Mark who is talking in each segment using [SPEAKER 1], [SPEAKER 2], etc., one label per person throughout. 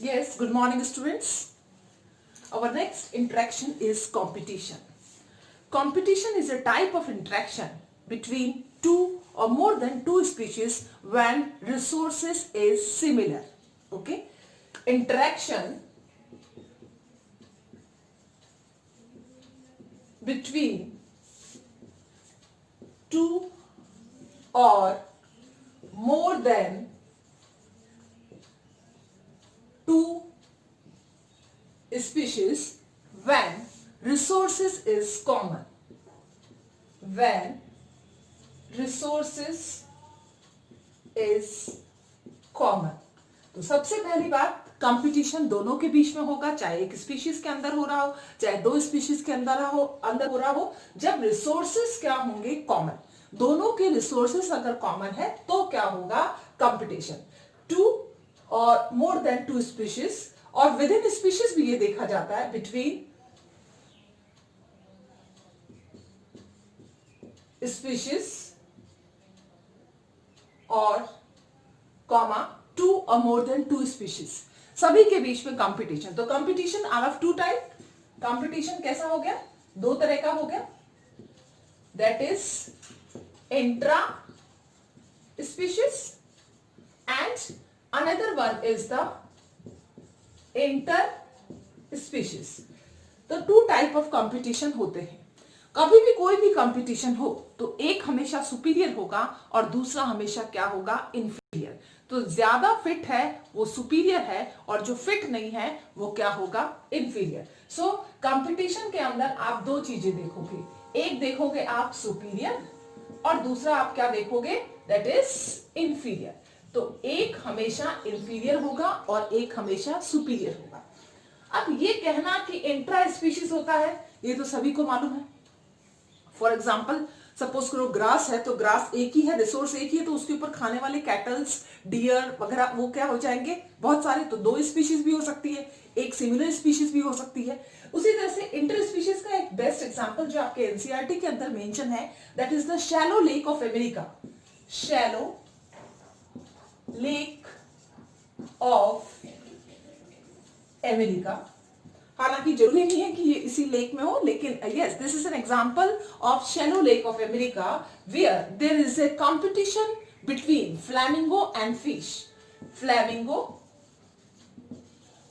[SPEAKER 1] Yes, good morning students. Our next interaction is competition. Competition is a type of interaction between two or more than two species when resources is similar. Okay? Interaction between two or more than two species when resources is common. When resources is common. तो सबसे पहली बात, competition दोनों के बीच में होगा, चाहे एक स्पीशीज के अंदर हो रहा हो, चाहे दो स्पीशीज के अंदर हो रहा हो, जब रिसोर्सेस क्या होंगे? कॉमन. दोनों के रिसोर्सेस अगर कॉमन है तो क्या होगा? कंपटीशन. टू और मोर देन टू स्पीशीज, और विद इन स्पीशीज भी ये देखा जाता है बिटवीन स्पीशीज और कॉमा टू और मोर देन टू स्पीशीज, सभी के बीच में कंपटीशन. तो competition are of two type. Competition कैसा हो गया? दो तरह का हो गया. That is intra species and another one is the inter species. तो टू टाइप ऑफ कंपटीशन होते हैं. कभी भी कोई भी कंपटीशन हो तो एक हमेशा सुपीरियर होगा और दूसरा हमेशा क्या होगा? इंफीरियर. तो ज्यादा फिट है वो सुपीरियर है और जो फिट नहीं है वो क्या होगा? इंफीरियर. सो कंपटीशन के अंदर आप दो चीजें देखोगे. एक देखोगे आप सुपीरियर और दूसरा आप क्या देखोगे? That is inferior. तो एक हमेशा इंफीरियर होगा और एक हमेशा सुपीरियर होगा. अब ये कहना कि इंट्रा स्पीशीज होता है, ये तो सभी को मालूम है. फॉर एग्जाम्पल, सपोज करो ग्रास है, तो ग्रास एक ही है, रिसोर्स एक ही है, तो उसके ऊपर खाने वाले कैटल्स, डियर वगैरह वो क्या हो जाएंगे? बहुत सारे. तो दो स्पीशीज भी हो सकती है, एक सिमिलर स्पीशीज भी हो सकती है. उसी तरह से इंटर स्पीशीज का एक बेस्ट एग्जांपल जो आपके एनसीईआरटी के अंदर मेंशन है, that is the shallow lake of America. Shallow lake of America. हालांकि जरूरी नहीं है कि ये इसी लेक में हो, लेकिन yes, this is an example of shallow lake of America where there is a competition between flamingo and fish. Flamingo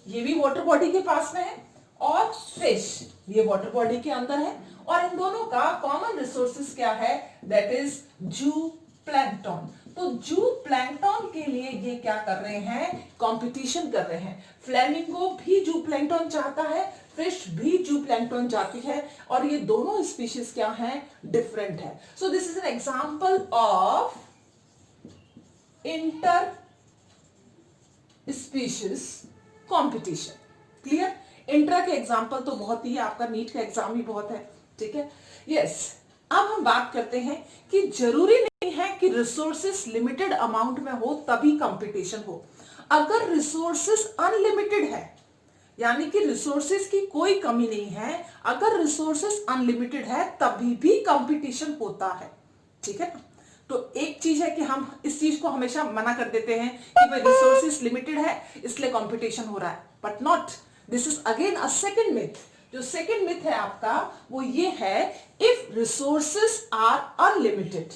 [SPEAKER 1] ये भी वाटर बॉडी के पास में है और फिश ये वाटर बॉडी के अंदर है, और इन दोनों का कॉमन रिसोर्सेज क्या है? दैट इज जू प्लैंकटन. तो जू प्लैंकटन के लिए ये क्या कर रहे हैं? कंपटीशन कर रहे हैं. फ्लेमिंगो भी जू प्लैंकटन चाहता है, फिश भी जू प्लैंकटन चाहती है, और ये दोनों स्पीशीज क्या हैं? डिफरेंट है. So this is an example of inter species competition. Clear? Intra के एग्जांपल तो बहुत ही है, आपका नीट का एग्जाम भी बहुत है. ठीक है? यस. अब हम बात करते हैं कि जरूरी नहीं है कि रिसोर्सेस लिमिटेड अमाउंट में हो तभी कंपटीशन हो. अगर रिसोर्सेस अनलिमिटेड है, यानी कि रिसोर्सेस की कोई कमी नहीं है, अगर रिसोर्सेस अनलिमिटेड है तभी भी कंपटीशन होता है. ठीक है ना? तो एक चीज है कि हम इस चीज को हमेशा मना कर देते हैं कि भाई रिसोर्सेस लिमिटेड है इसलिए कंपटीशन हो रहा है, but not. This is again a second myth. जो सेकंड मिथ है आपका वो ये है, if resources are unlimited,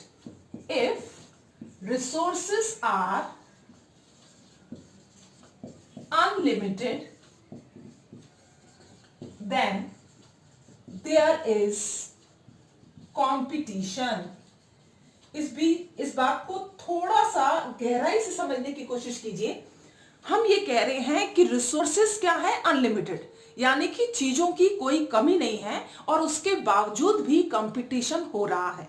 [SPEAKER 1] if resources are unlimited then there is competition. इस बात को थोड़ा सा गहराई से समझने की कोशिश कीजिए. हम ये कह रहे हैं कि रिसोर्सेस क्या है? अनलिमिटेड, यानी कि चीजों की कोई कमी नहीं है और उसके बावजूद भी कंपटीशन हो रहा है.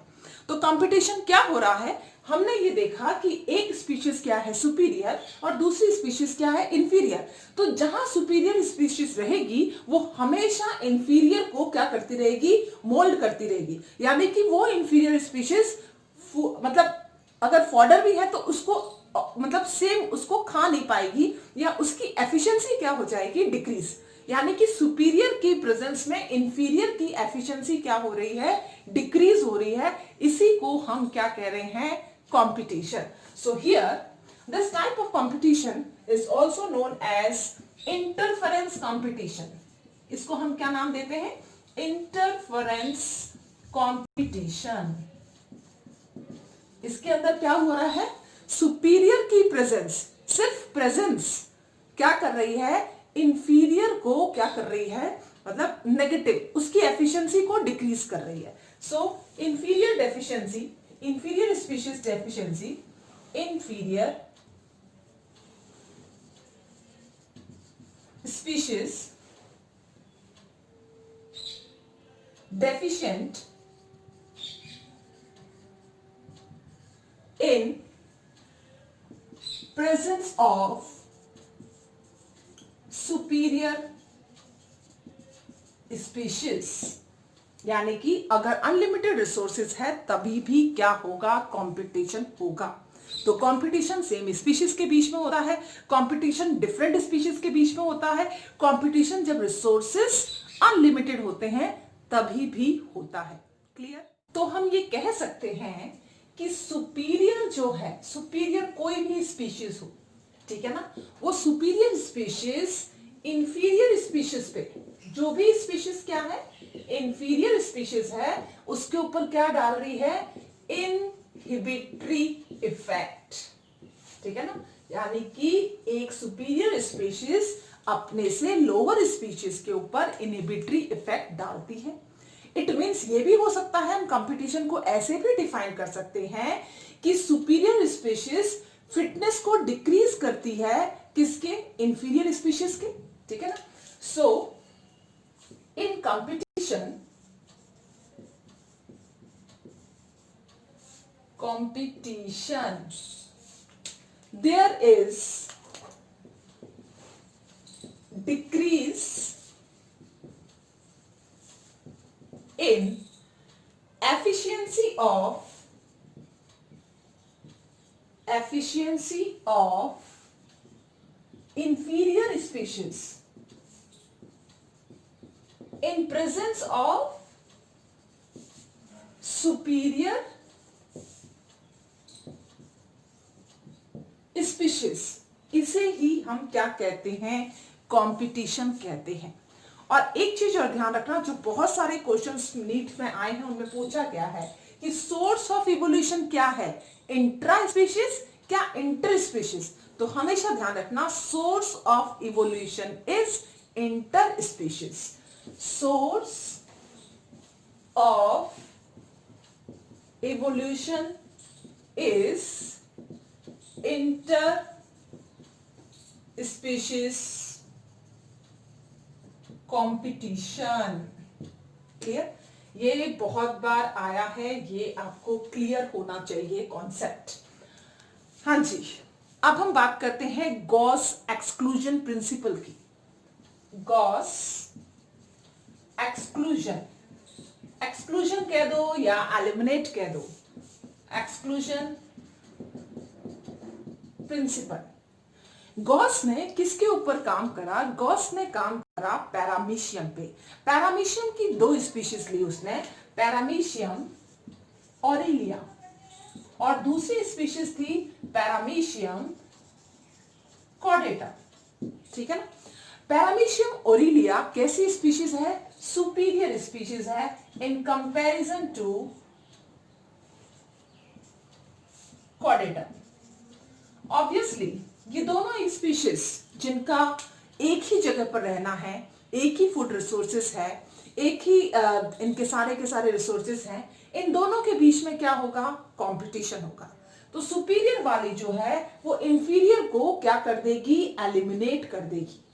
[SPEAKER 1] तो कंपटीशन क्या हो रहा है? हमने ये देखा कि एक स्पीशीज क्या है? सुपीरियर, और दूसरी स्पीशीज क्या है? इंफीरियर. तो जहां सुपीरियर स्पीशीज रहेगी वो हमेशा इंफीरियर को क्या करती रहेगी? मोल्ड करती रहेगी. यानी कि वो इंफीरियर स्पीशीज मतलब अगर फॉडर भी है तो उसको मतलब सेम उसको खा नहीं पाएगी, या उसकी एफिशिएंसी क्या हो जाएगी? डिक्रीज. यानी कि सुपीरियर की प्रेजेंस में इंफीरियर की एफिशिएंसी क्या हो रही है? डिक्रीज हो रही है. इसी को हम क्या कह रहे हैं? Competition. So here this type of competition is also known as interference competition, इसको हम क्या नाम देते हैं? Interference competition. इसके अंदर क्या हो रहा है? सुपीरियर की प्रेजेंस, सिर्फ प्रेजेंस क्या कर रही है? इंफीरियर को क्या कर रही है? मतलब नेगेटिव, उसकी एफिशिएंसी को डिक्रीज कर रही है। So inferior deficiency, inferior species deficiency, inferior species deficient in presence of superior species, यानी कि अगर अनलिमिटेड रिसोर्सेज है तभी भी क्या होगा? कंपटीशन होगा। तो कंपटीशन सेम स्पीशीज के बीच में होता है, कंपटीशन डिफरेंट स्पीशीज के बीच में होता है, कंपटीशन जब रिसोर्सेज अनलिमिटेड होते हैं तभी भी होता है। क्लियर? तो हम ये कह सकते हैं कि सुपीरियर जो है, सुपीरियर कोई भी स्पीशीज हो, ठीक है ना, वो सुपीरियर स्पीशीज इंफीरियर स्पीशीज पे, जो भी स्पीशीज क्या है? इंफीरियर स्पीशीज है, उसके ऊपर क्या डाल रही है? इनहिबिटरी इफेक्ट, ठीक है ना। यानी कि एक सुपीरियर स्पीशीज अपने से लोअर स्पीशीज के ऊपर इनहिबिटरी इफेक्ट डालती है। इट मींस ये भी हो सकता है, हम कंपटीशन को ऐसे भी डिफाइन कर सकते हैं कि सुपीरियर स्पीशीज फिटनेस को डिक्रीज करती है, किसके? इंफीरियर स्पीशीज के, ठीक है ना। So in competition there is decrease in efficiency of inferior species in presence of superior species. इसे ही हम क्या कहते हैं? कंपटीशन कहते हैं। और एक चीज और ध्यान रखना, जो बहुत सारे क्वेश्चंस नीट में आए हैं उनमें पूछा गया है कि सोर्स ऑफ इवोल्यूशन क्या है? इंट्रा स्पीशीज क्या इंटर स्पीशीज? तो हमेशा ध्यान रखना, source of evolution is inter species. Source of evolution is inter species competition. Clear? ये बहुत बार आया है, ये आपको क्लियर होना चाहिए कॉन्सेप्ट। हाँ जी, अब हम बात करते हैं गॉस एक्सक्लूजन प्रिंसिपल की। गॉस एक्सक्लूजन, एक्सक्लूजन कह दो या एलिमिनेट कह दो, एक्सक्लूजन प्रिंसिपल। गॉस ने किसके ऊपर काम करा? गॉस ने काम करा पैरामीशियम पे। पैरामीशियम की दो स्पीशीज ली उसने, पैरामीशियम ऑरिलिया और दूसरी स्पीशीज थी पैरामीशियम कॉर्डेटा, ठीक है ना। पैरामीशियम ऑरिलिया कैसी स्पीशीज है? सुपीरियर स्पीशीज है in comparison to chordata. Obviously ये दोनों स्पीशीज जिनका एक ही जगह पर रहना है, एक ही फूड रिसोर्सेस है, एक ही इनके सारे के सारे रिसोर्सेस हैं, इन दोनों के बीच में क्या होगा? कंपटीशन होगा। तो सुपीरियर वाली जो है वो इंफीरियर को क्या कर देगी? एलिमिनेट कर देगी।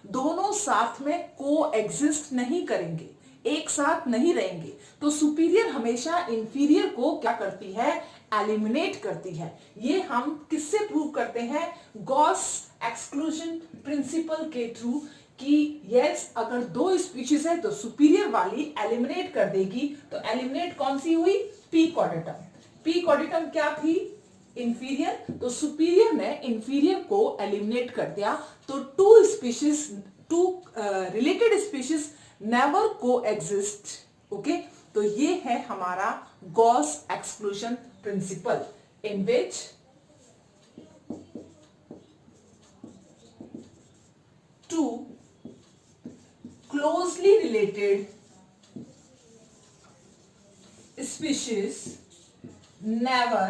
[SPEAKER 1] दोनों साथ में को एग्जिस्ट नहीं करेंगे, एक साथ नहीं रहेंगे। तो सुपीरियर हमेशा इंफीरियर को क्या करती है? एलिमिनेट करती है। ये हम किससे प्रूव करते हैं? गॉस एक्सक्लूजन प्रिंसिपल के थ्रू कि यस, अगर दो स्पीशीज है तो सुपीरियर वाली एलिमिनेट कर देगी। तो एलिमिनेट कौन सी हुई? पी कॉर्डेटम। पी कॉर्डेटम क्या थी? इंफीरियर। तो सुपीरियर ने इंफीरियर को एलिमिनेट कर दिया। तो two species, two related species never coexist. Okay, तो ये है हमारा Gause exclusion principle, in which two closely related species never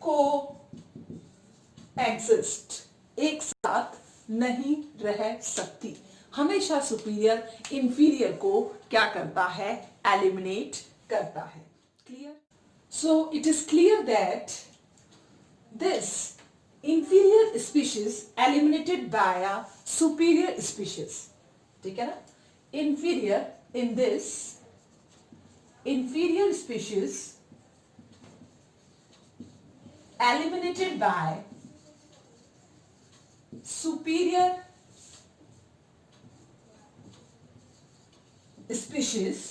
[SPEAKER 1] coexist, एक साथ नहीं रह सकती। हमेशा सुपीरियर इंफीरियर को क्या करता है, एलिमिनेट करता है। Clear? So it is clear that this inferior species eliminated by a superior species, ठीक है ना? inferior in this inferior species eliminated by superior species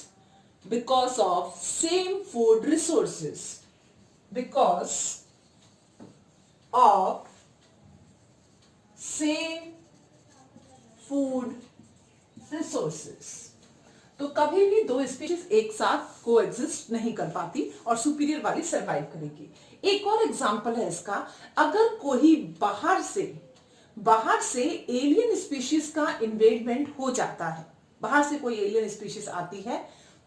[SPEAKER 1] because of same food resources, because of same food resources। तो कभी भी दो species एक साथ coexist नहीं कर पाती और सुपीरियर वाली सरवाइव करेगी। एक और एग्जांपल है इसका, अगर कोई बाहर से एलियन स्पीशीज का इन्वेडमेंट हो जाता है, बाहर से कोई एलियन स्पीशीज आती है,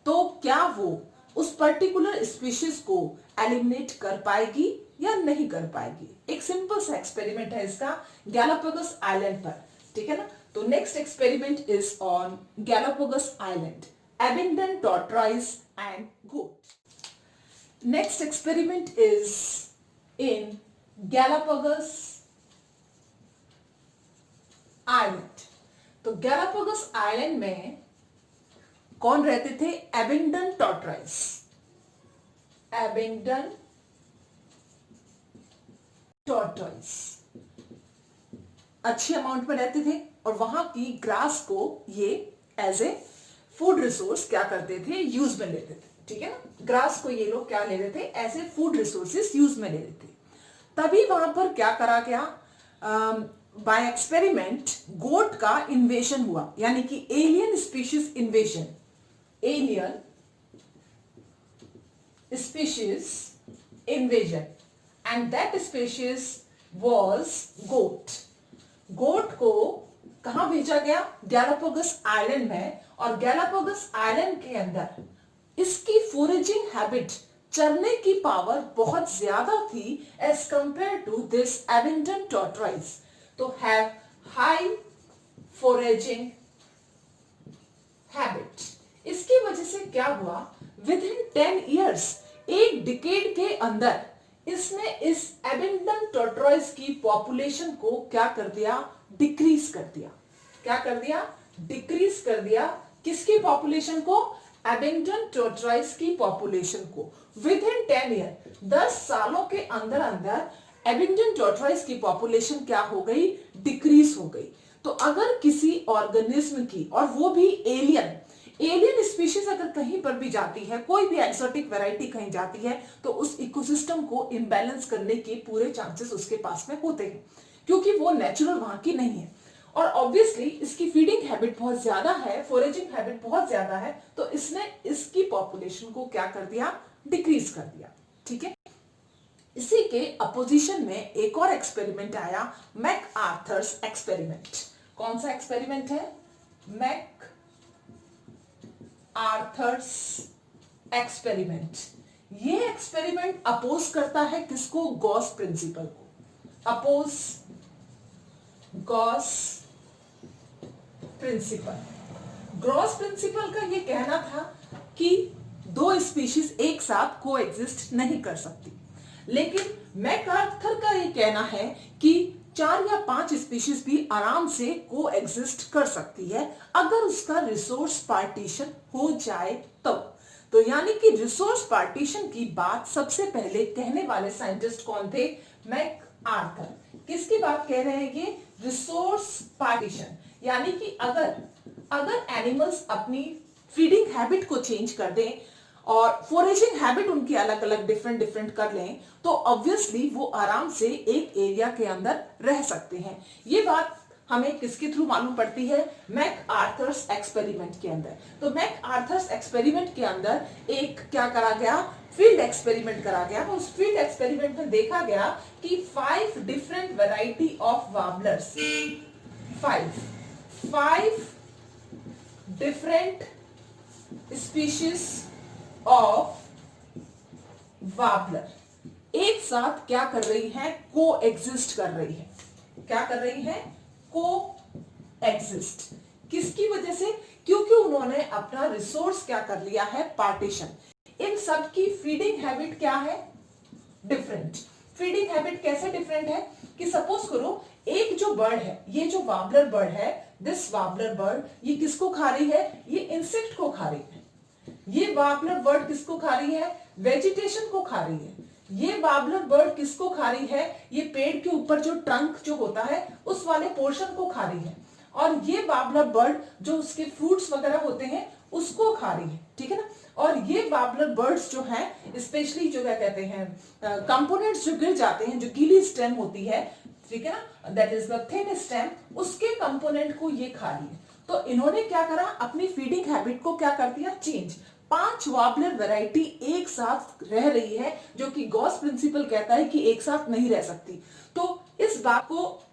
[SPEAKER 1] तो क्या वो उस पर्टिकुलर स्पीशीज को एलिमिनेट कर पाएगी या नहीं कर पाएगी? एक सिंपल सा एक्सपेरिमेंट है इसका गैलापागोस आइलैंड पर, ठीक है ना? तो next experiment is on Galapagos island, Abingdon tortoise and goat. Next experiment is in Galapagos island. तो गैलापागोस आइलैंड में कौन रहते थे? एबिंगडन टॉर्टॉइस, एबिंगडन टॉर्टॉइस अच्छी अमाउंट में रहते थे और वहां की ग्रास को ये एज ए फूड रिसोर्स क्या करते थे, यूज में लेते थे, ठीक है ना? ग्रास को ये लोग क्या ले रहे थे, as a food resources use में ले रहे थे। तभी वहां पर क्या करा गया, बाय एक्सपेरिमेंट गोट का इन्वेशन हुआ, यानी कि alien species invasion, alien species invasion, and that species was goat. Goat को कहां भेजा गया? गैलापागोस आइलैंड में, और गैलापागोस आइलैंड के अंदर इसकी फोरेजिंग हैबिट, चरने की पावर बहुत ज्यादा थी as compare to this Abingdon tortoise, तो हैव हाई फोरेजिंग हैबिट। इसकी वजह से क्या हुआ, विद इन 10 ईयर्स, एक डिकेड के अंदर इसने इस एबिंगडन टॉर्टॉइस की पॉपुलेशन को क्या कर दिया, डिक्रीज कर दिया। क्या कर दिया? डिक्रीज कर दिया। किसकी पॉपुलेशन को? एबिंगडन टॉर्टॉइस की पॉपुलेशन को। विद इन 10 ईयर, 10 सालों के अंदर अंदर एबिंगडन टॉर्टॉइस की पॉपुलेशन क्या हो गई, डिक्रीज हो गई। तो अगर किसी ऑर्गेनिज्म की, और वो भी एलियन स्पीशीज अगर कहीं पर भी जाती है, कोई भी एक्सोटिक वैरायटी कहीं जाती है, तो उस इकोसिस्टम को इंबैलेंस करने के पूरे चांसेस उसके पास में होते हैं, क्योंकि वो नेचुरल वहां की नहीं है। और ऑब्वियसली इसकी फीडिंग हैबिट बहुत ज्यादा है, फोरेजिंग हैबिट बहुत ज्यादा है, तो इसने इसकी पॉपुलेशन को क्या कर दिया, डिक्रीज कर दिया, ठीक है। इसी के अपोजिशन में एक और एक्सपेरिमेंट आया, मैकआर्थर्स एक्सपेरिमेंट। कौन सा एक्सपेरिमेंट है? MacArthur's experiment. ये एक्सपेरिमेंट अपोज करता है किसको? गॉस प्रिंसिपल को। Oppose Gause principle. Gause principle का ये कहना था कि दो स्पीशीज एक साथ कोएग्जिस्ट नहीं कर सकती, लेकिन मैकआर्थर का ये कहना है कि 4 या 5 स्पीशीज भी आराम से कोएग्जिस्ट कर सकती है अगर उसका रिसोर्स पार्टीशन हो जाए तो यानी कि रिसोर्स पार्टीशन की बात सबसे पहले कहने वाले साइंटिस्ट कौन थे? मैकआर्थर। किसकी बात कह रहे हैं ये? रिसोर्स पार्टीशन, यानी कि अगर एनिमल्स अपनी फीडिंग हैबिट को चेंज कर दें और फोरेजिंग हैबिट उनकी अलग अलग डिफरेंट कर लें, तो ऑब्वियसली वो आराम से एक एरिया के अंदर रह सकते हैं। ये बात हमें किसके थ्रू मालूम पड़ती है? मैकआर्थर्स एक्सपेरिमेंट के अंदर। तो मैकआर्थर्स एक्सपेरिमेंट के अंदर एक क्या करा गया? फील्ड एक्सपेरिमेंट करा गया। उस फील्ड एक्सपेरिमेंट में देखा गया कि 5 different variety of warblers, 5 different species of warbler एक साथ क्या कर रही है, को एग्जिस्ट कर रही है। क्या कर रही है, को एग्जिस्ट। किसकी वजह से, क्योंकि उन्होंने अपना रिसोर्स क्या कर लिया है, पार्टीशन। इन सब की फीडिंग हैबिट क्या है, डिफरेंट। फीडिंग हैबिट कैसे डिफरेंट है कि सपोज करो एक जो बर्ड है, ये जो वार्बलर बर्ड है, दिस वार्बलर बर्ड, ये किसको खा रही है, ये इंसेक्ट को खा रही है। ये वार्बलर बर्ड किसको खा रही है, वेजिटेशन को खा रही है। ये वार्बलर बर्ड किसको खा रही है, ये पेड़ के ऊपर जो ट्रंक जो होता है उस वाले पोर्शन को खा रही है। और ये वार्बलर बर्ड जो उसके फ्रूट्स वगैरह होते हैं उसको खा रही है, ठीक है ना। और ये वार्बलर बर्ड्स जो हैं, स्पेशली जो क्या कहते हैं, कंपोनेंट्स जो गिर जाते हैं, जो गीली स्टेम होती है, ठीक है ना, that is the thin stem, उसके कंपोनेंट को ये खा रही है। तो इन्होंने क्या करा, अपनी फीडिंग हैबिट को क्या कर दिया, चेंज। 5 वार्बलर वैरायटी एक साथ रह रही है, जो कि गॉस प्रिंसिपल कहता है कि एक साथ नहीं रह सकती। तो इस बात को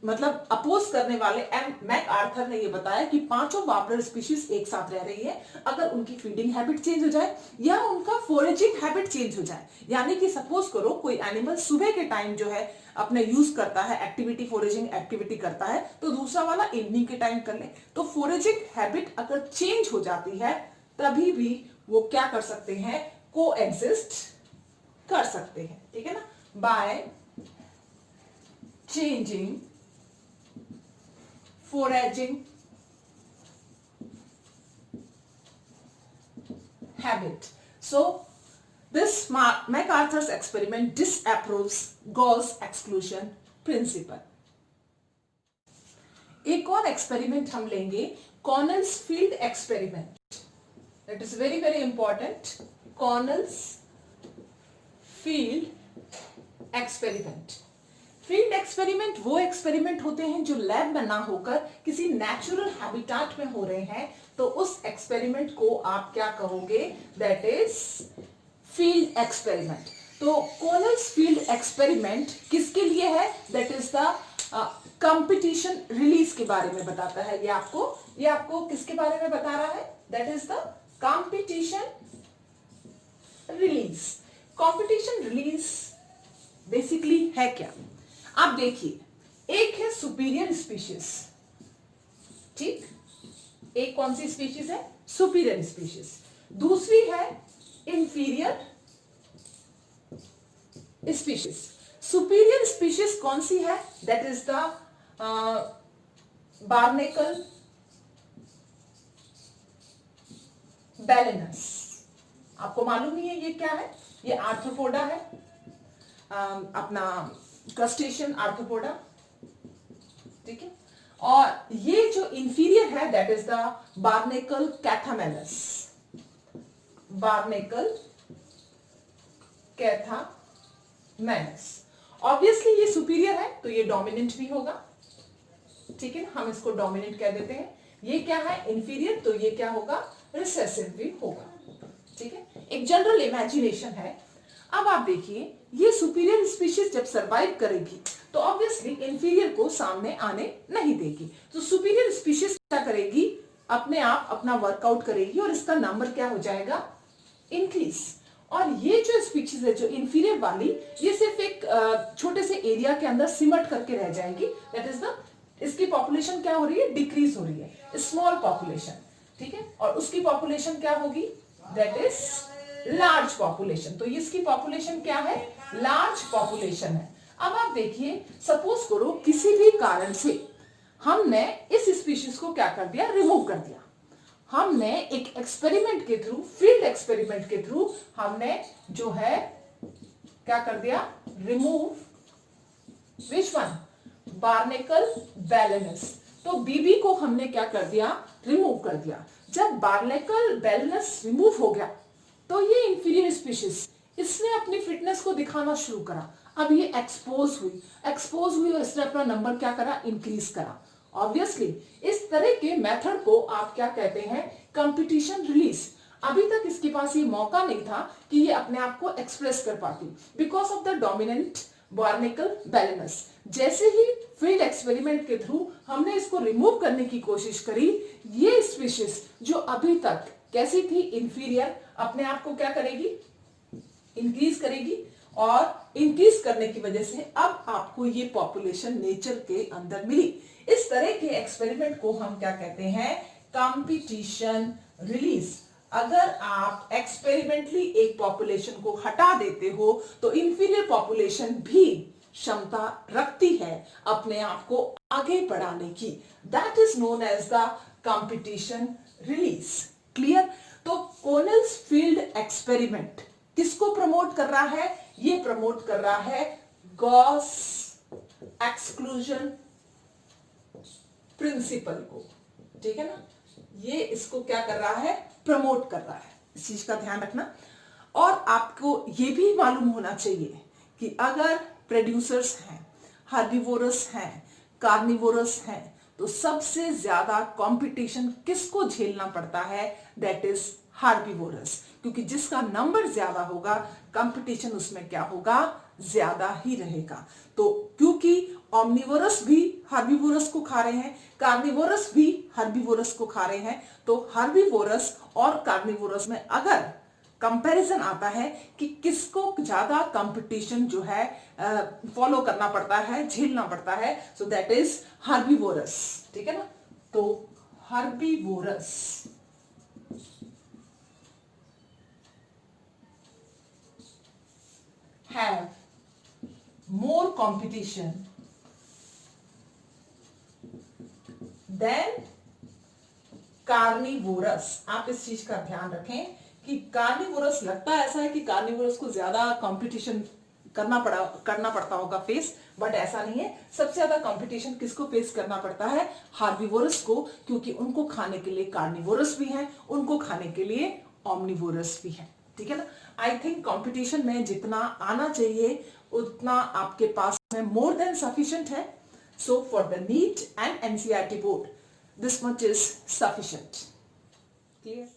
[SPEAKER 1] मतलब अपोज करने वाले मैक आर्थर ने ये बताया कि 5 वार्बलर स्पीशीज एक साथ रह रही है अगर उनकी फीडिंग हैबिट चेंज हो जाए या उनका फोरेजिंग हैबिट चेंज हो जाए। यानी कि सपोज करो कोई एनिमल सुबह के टाइम जो है अपने यूज करता है, एक्टिविटी फोरेजिंग एक्टिविटी करता है, तो दूसरा वाला इवनिंग के टाइम कर ले। तो फोरेजिंग हैबिट अगर चेंज हो जाती है तभी भी वो क्या कर सकते हैं, को एग्जिस्ट कर सकते हैं, ठीक है ना, by changing foraging habit. So this MacArthur's experiment disapproves Gall's exclusion principle. एक और एक्सपेरिमेंट हम लेंगे, Cornell's field experiment. It is very very important, Cornell's field experiment. Field experiment वो एक्सपेरिमेंट होते हैं जो लैब में ना होकर किसी नेचुरल हैबिटेट में हो रहे हैं, तो उस एक्सपेरिमेंट को आप क्या कहोगे, दैट इज फील्ड एक्सपेरिमेंट। तो कॉर्नेल्स फील्ड एक्सपेरिमेंट किसके लिए है, that is the competition release के बारे में बताता है। ये आपको किसके बारे में बता रहा है, that is the competition release. Competition release basically है क्या, आप देखिए, एक है सुपीरियर स्पीशीज, ठीक, एक कौन सी स्पीशीज है, सुपीरियर स्पीशीज। दूसरी है इंफीरियर स्पीशीज। सुपीरियर स्पीशीज कौन सी है, दैट इज द बार्नेकल बैलेनस। आपको मालूम नहीं है ये क्या है, ये आर्थ्रोपोडा है, अपना क्रस्टेशियन आर्थ्रोपोडा, ठीक है। और ये जो इंफीरियर है that is the barnacle Chthamalus, barnacle Chthamalus. Obviously ये सुपीरियर है तो ये डोमिनेंट भी होगा, ठीक है, हम इसको डोमिनेंट कह देते हैं। ये क्या है, इंफीरियर, तो ये क्या होगा, रिसेसिव भी होगा, ठीक है। एक जनरल इमेजिनेशन है। अब आप देखिए, ये सुपीरियर स्पीशीज जब सरवाइव करेगी तो ऑब्वियसली इंफीरियर को सामने आने नहीं देगी। तो सुपीरियर स्पीशीज क्या करेगी, अपने आप अपना वर्कआउट करेगी और इसका नंबर क्या हो जाएगा, इंक्रीज। और ये जो स्पीशीज है, जो इंफीरियर वाली, ये सिर्फ एक छोटे से एरिया के अंदर सिमट करके रह जाएगी, दैट इज द, इसकी पॉपुलेशन क्या हो रही है, डिक्रीज हो रही है, स्मॉल पॉपुलेशन, ठीक है। और उसकी पॉपुलेशन क्या होगी, दैट इज लार्ज पॉपुलेशन। तो इसकी पॉपुलेशन क्या है, लार्ज पॉपुलेशन है। अब आप देखिए, सपोज करो किसी भी कारण से हमने इस स्पीशीज को क्या कर दिया, रिमूव कर दिया। हमने एक एक्सपेरिमेंट के थ्रू, फील्ड एक्सपेरिमेंट के थ्रू हमने जो है क्या कर दिया, रिमूव विच वन, बार्नेकल बैलेनस। तो बीबी को हमने क्या कर दिया, रिमूव कर दिया। जब बार्नेकल बैलेनस रिमूव हो गया तो ये इंफीरियर स्पीशीज, इसने अपनी फिटनेस को दिखाना शुरू करा। अब ये एक्सपोज हुई और इसने अपना नंबर क्या करा, इंक्रीज करा। ऑब्वियसली इस तरह के मेथड को आप क्या कहते हैं, कंपटीशन रिलीज। अभी तक इसके पास ये मौका नहीं था कि ये अपने आप को एक्सप्रेस कर पाती, because of the dominant barnacle Balanus. जैसे ही फील्ड एक्सपेरिमेंट के थ्रू हमने इसको रिमूव करने की कोशिश करी, ये स्पीशीज जो अभी तक कैसी थी, इंफीरियर, अपने आप को क्या करेगी, इंक्रीज करेगी, और इंक्रीज करने की वजह से अब आपको ये पॉपुलेशन नेचर के अंदर मिली। इस तरह के एक्सपेरिमेंट को हम क्या कहते हैं, कंपटीशन रिलीज। अगर आप एक्सपेरिमेंटली एक पॉपुलेशन को हटा देते हो तो इंफीरियर पॉपुलेशन भी क्षमता रखती है अपने आप को आगे बढ़ाने की। That is known as the competition release. Clear? तो कोनेल्स फील्ड एक्सपेरिमेंट किसको प्रमोट कर रहा है, ये प्रमोट कर रहा है गॉस एक्सक्लूजन प्रिंसिपल को। ठीक है ना, ये इसको क्या कर रहा है, प्रमोट कर रहा है। इस चीज का ध्यान रखना। और आपको ये भी मालूम होना चाहिए कि अगर प्रोड्यूसर्स हैं, हर्बीवोरस हैं, कार्निवोरस हैं, तो सबसे ज्यादा कंपटीशन किसको झेलना पड़ता है, दैट इज हर्बीवोरस। क्योंकि जिसका नंबर ज्यादा होगा कंपटीशन उसमें क्या होगा, ज्यादा ही रहेगा। तो क्योंकि ऑमनिवोरस भी हर्बीवोरस को खा रहे हैं, कार्निवोरस भी हर्बीवोरस को खा रहे हैं, तो हर्बीवोरस और कार्निवोरस में अगर कंपैरिजन आता है कि किसको ज्यादा कंपटीशन जो है फॉलो करना पड़ता है, झेलना पड़ता है, सो दैट इज हर्बीवोरस। ठीक है ना, तो herbivorous have more competition than carnivorous। आप इस चीज का ध्यान रखें कि कार्निवोरस, लगता ऐसा है कि कार्निवोरस को ज्यादा कंपटीशन करना पड़ता होगा फेस, बट ऐसा नहीं है। सबसे ज्यादा कंपटीशन किसको फेस करना पड़ता है, हार्बीवोरस को, क्योंकि उनको खाने के लिए कार्निवोरस भी है, उनको खाने के लिए ऑमनिवोरस भी है। ठीक है ना, आई थिंक कंपटीशन में जितना आना चाहिए उतना आपके पास में मोर देन सफिशिएंट है। So for the neat and NCERT board this much is sufficient. Clear?